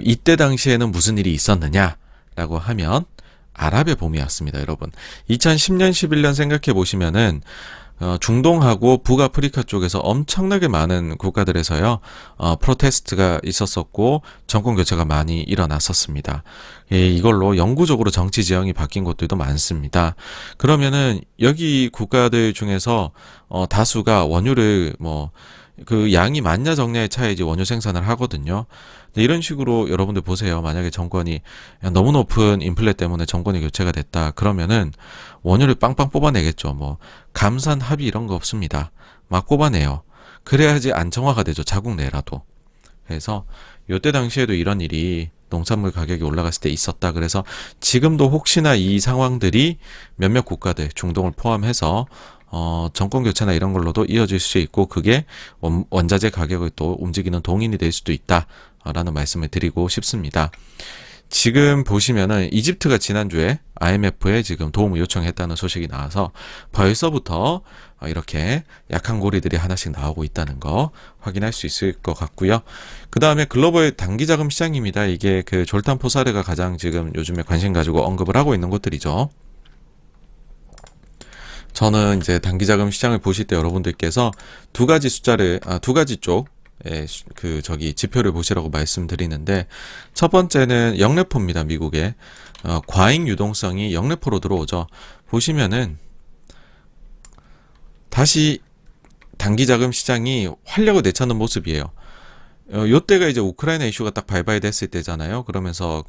이때 당시에는 무슨 일이 있었느냐라고 하면, 아랍의 봄이 왔습니다, 여러분. 2010년, 11년 생각해 보시면은 중동하고 북아프리카 쪽에서 엄청나게 많은 국가들에서요, 프로테스트가 있었었고 정권 교체가 많이 일어났었습니다. 이걸로 영구적으로 정치 지형이 바뀐 곳들도 많습니다. 그러면은 여기 국가들 중에서 다수가 원유를 그 양이 많냐 적냐의 차이지 원유 생산을 하거든요. 이런 식으로 여러분들 보세요. 만약에 정권이 너무 높은 인플레 때문에 정권이 교체가 됐다. 그러면은 원유를 빵빵 뽑아내겠죠. 감산 합의 이런 거 없습니다. 막 뽑아내요. 그래야지 안정화가 되죠. 자국 내라도. 그래서 요때 당시에도 이런 일이 농산물 가격이 올라갔을 때 있었다. 그래서 지금도 혹시나 이 상황들이 몇몇 국가들, 중동을 포함해서 정권 교체나 이런 걸로도 이어질 수 있고, 그게 원자재 가격을 또 움직이는 동인이 될 수도 있다라는 말씀을 드리고 싶습니다. 지금 보시면은 이집트가 지난주에 IMF에 지금 도움을 요청했다는 소식이 나와서 벌써부터 이렇게 약한 고리들이 하나씩 나오고 있다는 거 확인할 수 있을 것 같고요. 그 다음에 글로벌 단기자금 시장입니다. 이게 그 졸탄 포사르가 가장 지금 요즘에 관심 가지고 언급을 하고 있는 곳들이죠. 저는 이제 단기자금 시장을 보실 때 여러분들께서 두 가지 쪽 지표를 보시라고 말씀드리는데, 첫 번째는 영래포입니다. 미국의 과잉 유동성이 영래포로 들어오죠. 보시면은 다시 단기자금 시장이 활력을 되찾는 모습이에요. 요때가 이제 우크라이나 이슈가 딱 발발됐을 때잖아요. 그러면서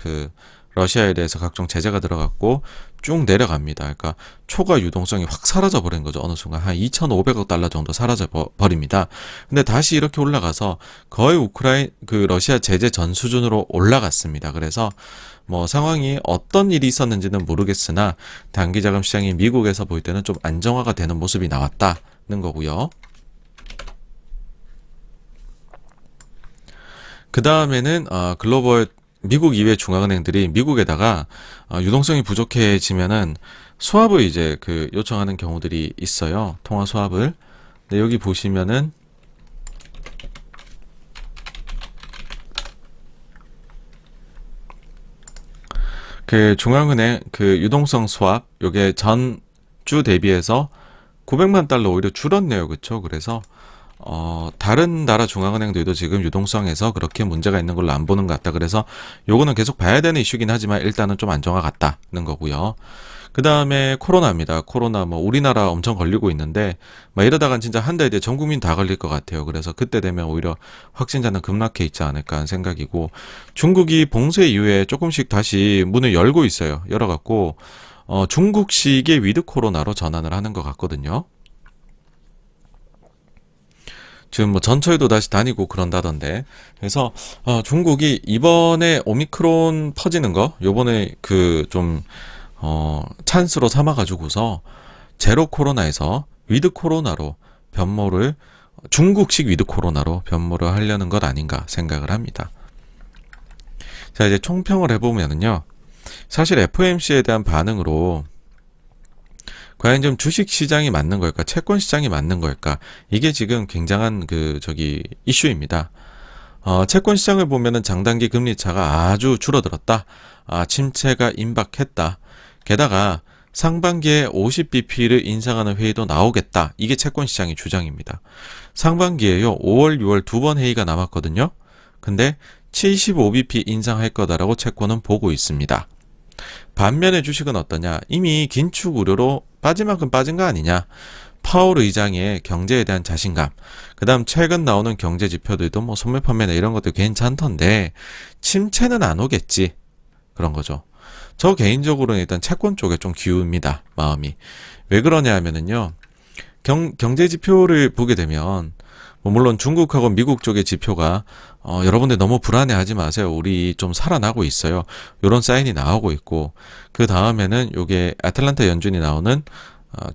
러시아에 대해서 각종 제재가 들어갔고 쭉 내려갑니다. 그러니까 초과 유동성이 확 사라져 버린 거죠. 어느 순간 한 2,500억 달러 정도 사라져 버립니다. 근데 다시 이렇게 올라가서 거의 러시아 제재 전 수준으로 올라갔습니다. 그래서 뭐 상황이 어떤 일이 있었는지는 모르겠으나 단기 자금 시장이 미국에서 볼 때는 좀 안정화가 되는 모습이 나왔다는 거고요. 그 다음에는 글로벌 미국 이외 중앙은행들이 미국에다가 유동성이 부족해지면은 수합을 이제 요청하는 경우들이 있어요. 통화 수합을. 근데 여기 보시면은 중앙은행 유동성 수합 요게 전주 대비해서 900만 달러 오히려 줄었네요. 그쵸? 그래서 다른 나라 중앙은행들도 지금 유동성에서 그렇게 문제가 있는 걸로 안 보는 것 같다. 그래서 요거는 계속 봐야 되는 이슈긴 하지만 일단은 좀 안정화 같다는 거고요. 그 다음에 코로나입니다. 코로나 뭐 우리나라 엄청 걸리고 있는데 막 이러다간 진짜 한 달 뒤에 전 국민 다 걸릴 것 같아요. 그래서 그때 되면 오히려 확진자는 급락해 있지 않을까 하는 생각이고 중국이 봉쇄 이후에 조금씩 다시 문을 열고 있어요. 열어갖고 중국식의 위드 코로나로 전환을 하는 것 같거든요. 지금 뭐 전철도 다시 다니고 그런다던데. 그래서 중국이 이번에 오미크론 퍼지는 거 요번에 찬스로 삼아가지고서 제로 코로나에서 위드 코로나로 변모를 중국식 위드 코로나로 변모를 하려는 것 아닌가 생각을 합니다. 자, 이제 총평을 해보면은요. 사실 FOMC에 대한 반응으로 과연 좀 주식 시장이 맞는 걸까? 채권 시장이 맞는 걸까? 이게 지금 굉장한 이슈입니다. 채권 시장을 보면은 장단기 금리 차가 아주 줄어들었다. 침체가 임박했다. 게다가 상반기에 50bp를 인상하는 회의도 나오겠다. 이게 채권 시장의 주장입니다. 상반기에요. 5월, 6월 두 번 회의가 남았거든요. 근데 75bp 인상할 거다라고 채권은 보고 있습니다. 반면에 주식은 어떠냐? 이미 긴축 우려로 빠질 만큼 빠진 거 아니냐? 파월 의장의 경제에 대한 자신감, 그 다음 최근 나오는 경제 지표들도 뭐 선물 판매나 이런 것도 괜찮던데 침체는 안 오겠지. 그런 거죠. 저 개인적으로는 일단 채권 쪽에 좀 기웁니다. 마음이. 왜 그러냐 하면은요. 경제 지표를 보게 되면 뭐 물론 중국하고 미국 쪽의 지표가 여러분들 너무 불안해하지 마세요. 우리 좀 살아나고 있어요. 이런 사인이 나오고 있고 그 다음에는 요게 아틀란타 연준이 나오는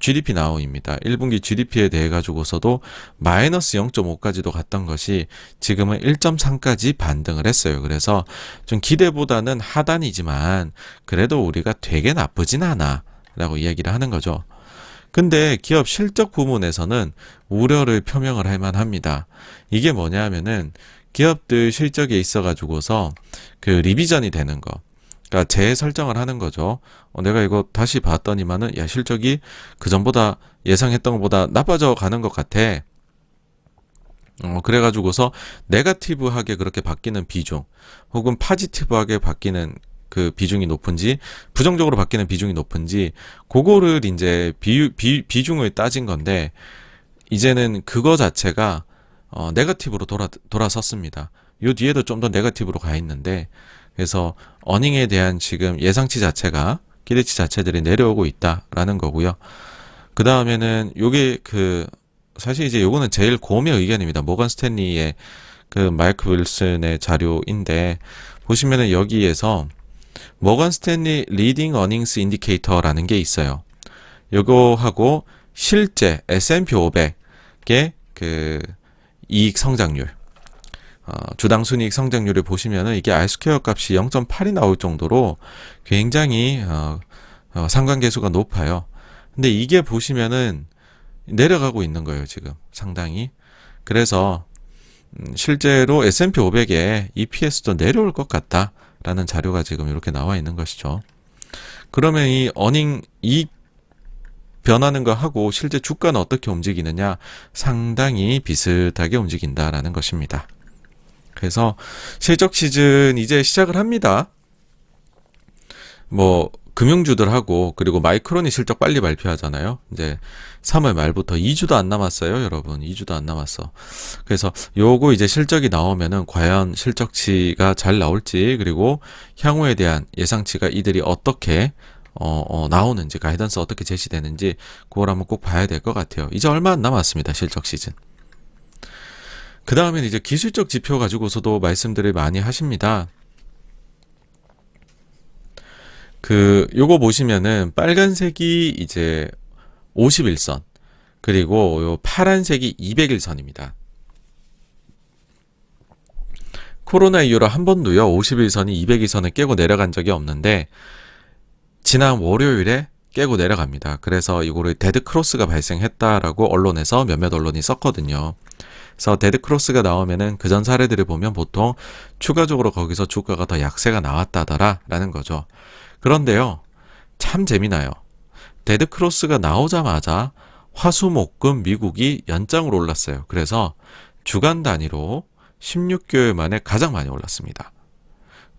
GDP 나오입니다. 1분기 GDP에 대해 가지고서도 마이너스 0.5까지도 갔던 것이 지금은 1.3까지 반등을 했어요. 그래서 좀 기대보다는 하단이지만 그래도 우리가 되게 나쁘진 않아 라고 이야기를 하는 거죠. 근데 기업 실적 부문에서는 우려를 표명을 할 만합니다. 이게 뭐냐 하면은 기업들 실적에 있어 가지고서 리비전이 되는 거. 그러니까 재설정을 하는 거죠. 내가 이거 다시 봤더니만은 야 실적이 그전보다 예상했던 것보다 나빠져 가는 것 같아. 그래가지고서 네거티브하게 그렇게 바뀌는 비중 혹은 파지티브하게 바뀌는 비중이 높은지 부정적으로 바뀌는 비중이 높은지 그거를 이제 비중을 따진 건데 이제는 그거 자체가 네거티브로 돌아섰습니다. 요 뒤에도 좀 더 네거티브로 가 있는데 그래서 어닝에 대한 지금 예상치 자체가 기대치 자체들이 내려오고 있다라는 거고요. 그 다음에는 요게 사실 이제 요거는 제일 고음의 의견입니다. 모건 스탠리의 마이크 윌슨의 자료인데 보시면은 여기에서 모건 스탠리 리딩 어닝스 인디케이터라는 게 있어요. 요거하고 실제 S&P 500의 이익 성장률 주당 순이익 성장률을 보시면은 이게 R 스퀘어 값이 0.8이 나올 정도로 굉장히 상관계수가 높아요. 근데 이게 보시면은 내려가고 있는 거예요, 지금 상당히. 그래서 실제로 S&P 500의 EPS도 내려올 것 같다라는 자료가 지금 이렇게 나와 있는 것이죠. 그러면 이 어닝 이익 변하는 거 하고 실제 주가는 어떻게 움직이느냐 상당히 비슷하게 움직인다라는 것입니다. 그래서 실적 시즌 이제 시작을 합니다. 뭐 금융주들하고 그리고 마이크론이 실적 빨리 발표하잖아요. 이제 3월 말부터 2주도 안 남았어요, 여러분. 2주도 안 남았어. 그래서 요거 이제 실적이 나오면은 과연 실적치가 잘 나올지, 그리고 향후에 대한 예상치가 이들이 어떻게 나오는지, 가이던스 어떻게 제시되는지 그걸 한번 꼭 봐야 될 것 같아요. 이제 얼마 안 남았습니다, 실적 시즌. 그 다음엔 이제 기술적 지표 가지고서도 말씀들을 많이 하십니다. 요거 보시면은 빨간색이 이제 51선, 그리고 요 파란색이 200일선입니다. 코로나 이후로 한 번도요 51선이 200일선을 깨고 내려간 적이 없는데 지난 월요일에 깨고 내려갑니다. 그래서 이거를 데드 크로스가 발생했다라고 언론에서 몇몇 언론이 썼거든요. 그래서 데드 크로스가 나오면은 그전 사례들을 보면 보통 추가적으로 거기서 주가가 더 약세가 나왔다더라 라는 거죠. 그런데요, 참 재미나요. 데드 크로스가 나오자마자 화수목금 미국이 연장으로 올랐어요. 그래서 주간 단위로 16개월 만에 가장 많이 올랐습니다.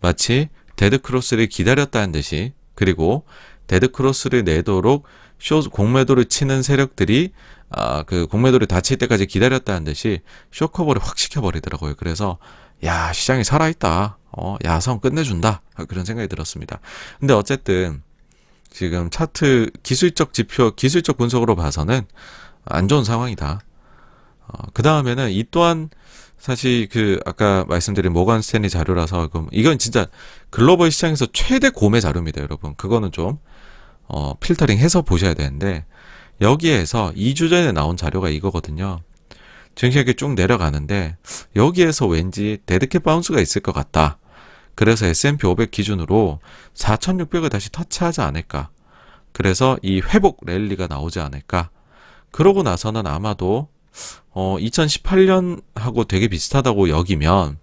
마치 데드 크로스를 기다렸다는 듯이, 그리고 데드 크로스를 내도록 공매도를 치는 세력들이 그 공매도를 닫힐 때까지 기다렸다는 듯이 쇼커버를 확 시켜버리더라고요. 그래서 야, 시장이 살아있다. 야성 끝내준다. 그런 생각이 들었습니다. 근데 어쨌든 지금 차트 기술적 지표, 기술적 분석으로 봐서는 안 좋은 상황이다. 그 다음에는 이 또한 사실 아까 말씀드린 모건 스탠리 자료라서 이건 진짜 글로벌 시장에서 최대 고매 자료입니다, 여러분. 그거는 좀 필터링 해서 보셔야 되는데, 여기에서 2주 전에 나온 자료가 이거거든요. 증시가 이렇게 쭉 내려가는데 여기에서 왠지 데드캣 바운스가 있을 것 같다. 그래서 S&P 500 기준으로 4,600을 다시 터치하지 않을까. 그래서 이 회복 랠리가 나오지 않을까. 그러고 나서는 아마도 2018년하고 되게 비슷하다고 여기면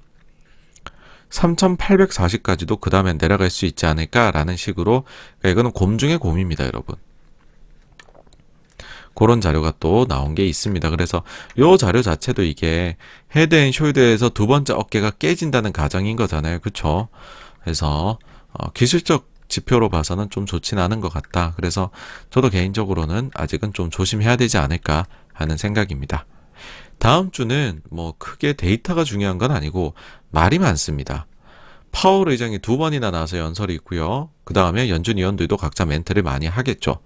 3,840까지도 그 다음에 내려갈 수 있지 않을까라는 식으로, 그러니까 이거는 곰 중에 곰입니다, 여러분. 그런 자료가 또 나온 게 있습니다. 그래서 요 자료 자체도 이게 헤드 앤 숄더에서 두 번째 어깨가 깨진다는 가정인 거잖아요. 그쵸? 그래서 기술적 지표로 봐서는 좀 좋지는 않은 것 같다. 그래서 저도 개인적으로는 아직은 좀 조심해야 되지 않을까 하는 생각입니다. 다음 주는 뭐 크게 데이터가 중요한 건 아니고 말이 많습니다. 파월 의장이 2번이나 나와서 연설이 있고요. 그 다음에 연준 위원들도 각자 멘트를 많이 하겠죠.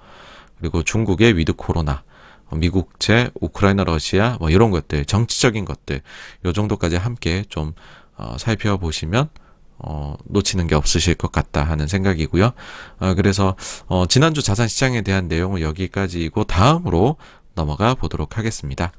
그리고 중국의 위드 코로나, 미국제, 우크라이나, 러시아, 뭐 이런 것들, 정치적인 것들, 요 정도까지 함께 좀 살펴보시면 놓치는 게 없으실 것 같다 하는 생각이고요. 그래서 지난주 자산시장에 대한 내용은 여기까지이고 다음으로 넘어가 보도록 하겠습니다.